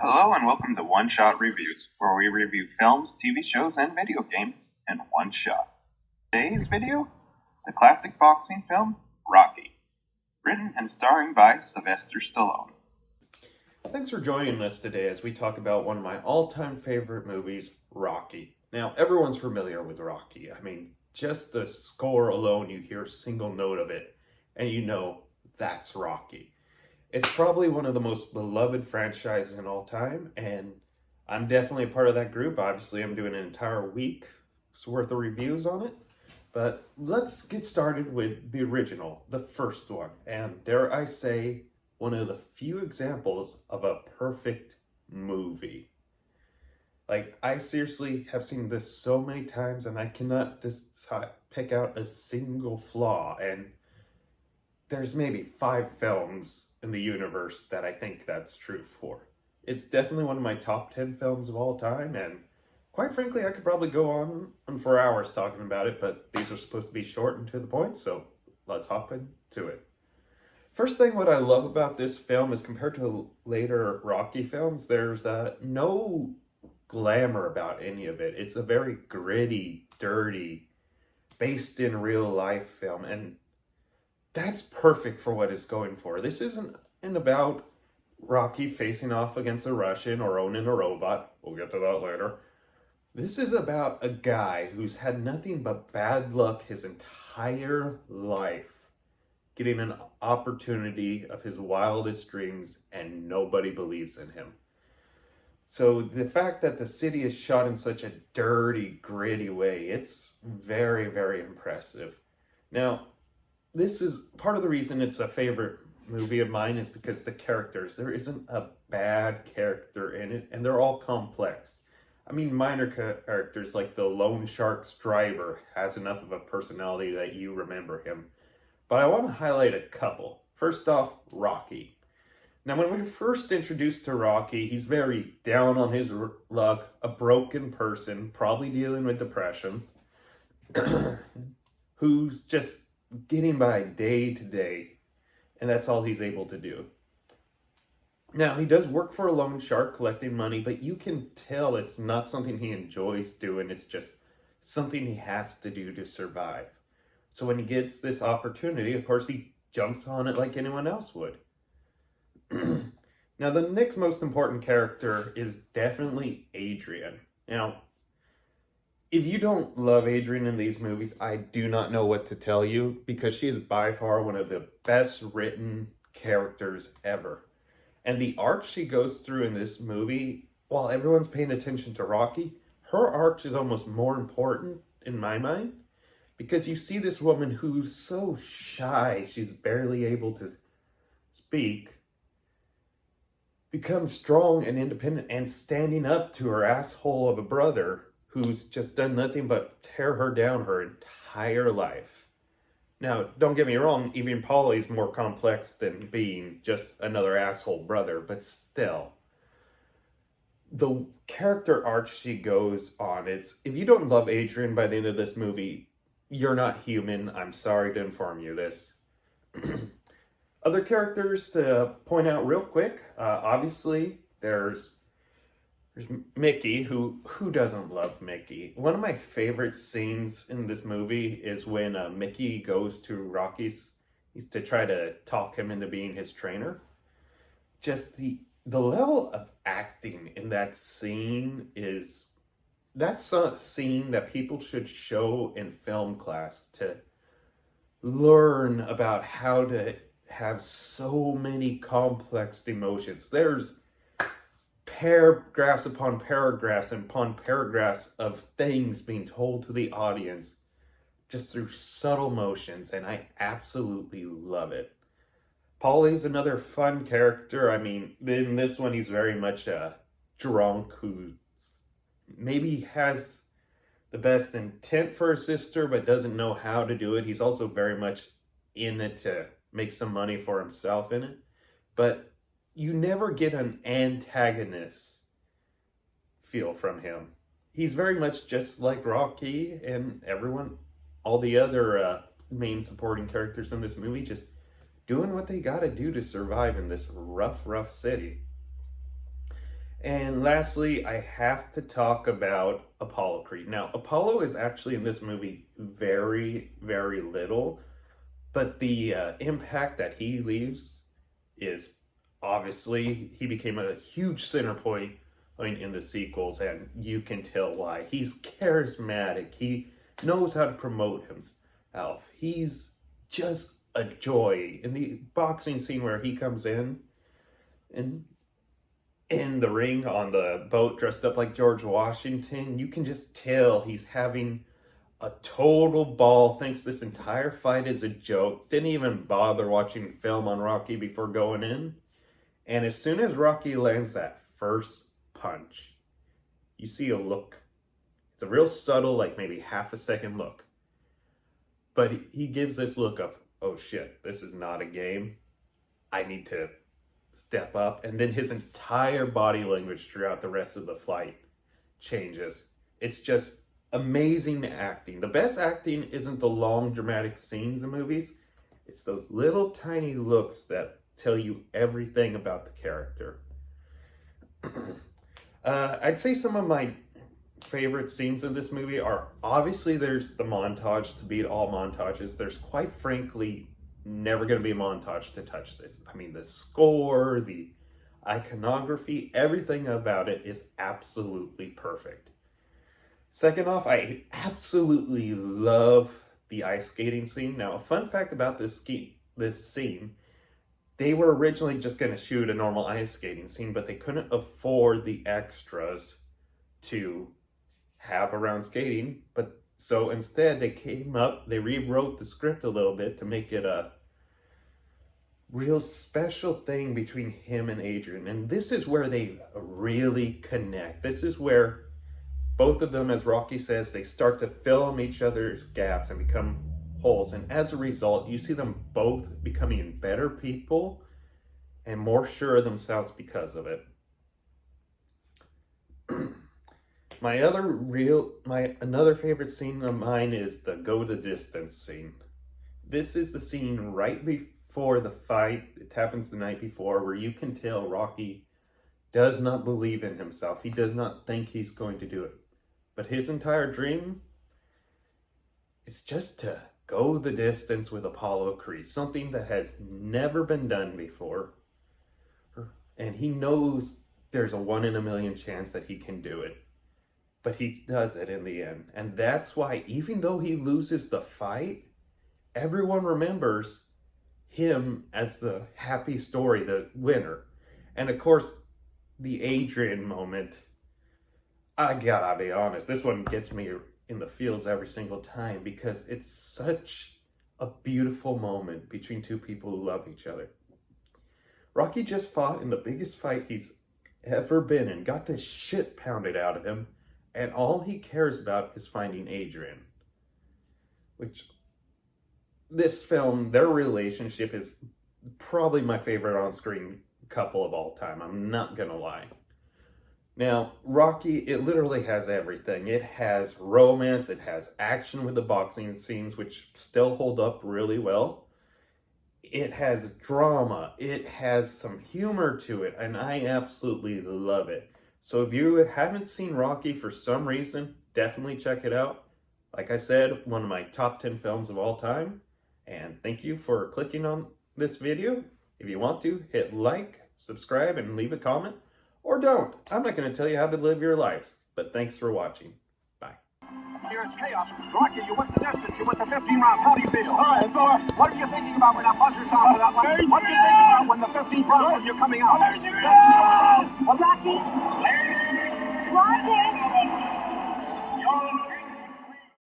Hello and welcome to One Shot Reviews, where we review films, TV shows, and video games in one shot. Today's video, the classic boxing film, Rocky, written and starring by Sylvester Stallone. Thanks for joining us today as we talk about one of my all-time favorite movies, Rocky. Now, everyone's familiar with Rocky. I mean, just the score alone, you hear a single note of it, and you know that's Rocky. It's probably one of the most beloved franchises in all time, and I'm definitely a part of that group. Obviously, I'm doing an entire week's worth of reviews on it. But let's get started with the original, the first one, and dare I say, one of the few examples of a perfect movie. Like, I seriously have seen this so many times, and I cannot pick out a single flaw, and there's maybe 5 films in the universe that I think that's true for. It's definitely one of my top 10 films of all time, and quite frankly, I could probably go on for hours talking about it, but these are supposed to be short and to the point, so let's hop into it. First thing what I love about this film is compared to later Rocky films, there's no glamour about any of it. It's a very gritty, dirty, based in real life film, and that's perfect for what it's going for. This isn't about Rocky facing off against a Russian or owning a robot. We'll get to that later. This is about a guy who's had nothing but bad luck his entire life, getting an opportunity of his wildest dreams, and nobody believes in him. So the fact that the city is shot in such a dirty, gritty way, it's very, very impressive. Now, this is part of the reason it's a favorite movie of mine is because the characters, there isn't a bad character in it, and they're all complex. I mean, minor characters like the Loan Shark's driver has enough of a personality that you remember him. But I want to highlight a couple. First off, Rocky. Now, when we were first introduced to Rocky, he's very down on his luck, a broken person, probably dealing with depression, who's just getting by day to day, and that's all he's able to do. Now, he does work for a loan shark collecting money, but you can tell it's not something he enjoys doing. It's just something he has to do to survive. So when he gets this opportunity, of course, he jumps on it like anyone else would. Now, the next most important character is definitely Adrian. Now, if you don't love Adrian in these movies, I do not know what to tell you, because she is by far one of the best written characters ever. And the arc she goes through in this movie, while everyone's paying attention to Rocky, her arc is almost more important in my mind, because you see this woman who's so shy, she's barely able to speak, become strong and independent and standing up to her asshole of a brother who's just done nothing but tear her down her entire life. Now, don't get me wrong, even Paulie's more complex than being just another asshole brother, but still. The character arc she goes on, it's, if you don't love Adrian by the end of this movie, you're not human. I'm sorry to inform you this. Other characters to point out real quick, obviously, there's Mickey, who doesn't love Mickey? One of my favorite scenes in this movie is when Mickey goes to Rocky's to try to talk him into being his trainer. Just the level of acting in that scene is, that's a scene that people should show in film class to learn about how to have so many complex emotions. There's paragraphs upon paragraphs of things being told to the audience just through subtle motions, and I absolutely love it. Paulie's another fun character. I mean, in this one, he's very much a drunk who maybe has the best intent for his sister, but doesn't know how to do it. He's also very much in it to make some money for himself in it. But you never get an antagonist feel from him. He's very much just like Rocky and everyone, all the other main supporting characters in this movie, just doing what they gotta do to survive in this rough city. And lastly, I have to talk about Apollo Creed. Now, Apollo is actually in this movie very, very little, but the impact that he leaves is obviously, he became a huge center point, in the sequels, and you can tell why. He's charismatic. He knows how to promote himself. He's just a joy. In the boxing scene where he comes in the ring on the boat dressed up like George Washington, you can just tell he's having a total ball, thinks this entire fight is a joke, didn't even bother watching film on Rocky before going in. And as soon as Rocky lands that first punch, you see a look. It's a real subtle, like maybe half a second look. But he gives this look of, oh shit, this is not a game. I need to step up. And then his entire body language throughout the rest of the fight changes. It's just amazing acting. The best acting isn't the long dramatic scenes in movies. It's those little tiny looks that tell you everything about the character. I'd say some of my favorite scenes in this movie are, obviously there's the montage to beat all montages. There's quite frankly never going to be a montage to touch this. I mean, the score, the iconography, everything about it is absolutely perfect. Second off, I absolutely love the ice skating scene. Now, a fun fact about this scene, they were originally just going to shoot a normal ice skating scene, but they couldn't afford the extras to have around skating. But so instead they rewrote the script a little bit to make it a real special thing between him and Adrian. And this is where they really connect. This is where both of them, as Rocky says, they start to fill in each other's gaps and become holes. And as a result, you see them both becoming better people and more sure of themselves because of it. Another favorite scene of mine is the go the distance scene. This is the scene right before the fight. It happens the night before, where you can tell Rocky does not believe in himself. He does not think he's going to do it. But his entire dream is just to go the distance with Apollo Creed, something that has never been done before. And he knows there's a 1 in a million chance that he can do it. But he does it in the end. And that's why, even though he loses the fight, everyone remembers him as the happy story, the winner. And of course, the Adrian moment, I gotta be honest, this one gets me in the feels every single time because it's such a beautiful moment between two people who love each other. Rocky just fought in the biggest fight he's ever been in, got the shit pounded out of him, and all he cares about is finding Adrian. Which, this film, their relationship is probably my favorite on-screen couple of all time. I'm not gonna lie. Now, Rocky, it literally has everything. It has romance, it has action with the boxing scenes, which still hold up really well. It has drama, it has some humor to it, and I absolutely love it. So if you haven't seen Rocky for some reason, definitely check it out. Like I said, one of my top 10 films of all time. And thank you for clicking on this video. If you want to, hit like, subscribe, and leave a comment. Or don't. I'm not going to tell you how to live your lives. But thanks for watching. Bye. Here it's chaos. Rocky, you went the distance. You went the 15 rounds. How do you feel? All right, Thor. What are you thinking about when that buzzer sounds for that one? What are you thinking about when the 15th round, when you're coming out? Well, Rocky,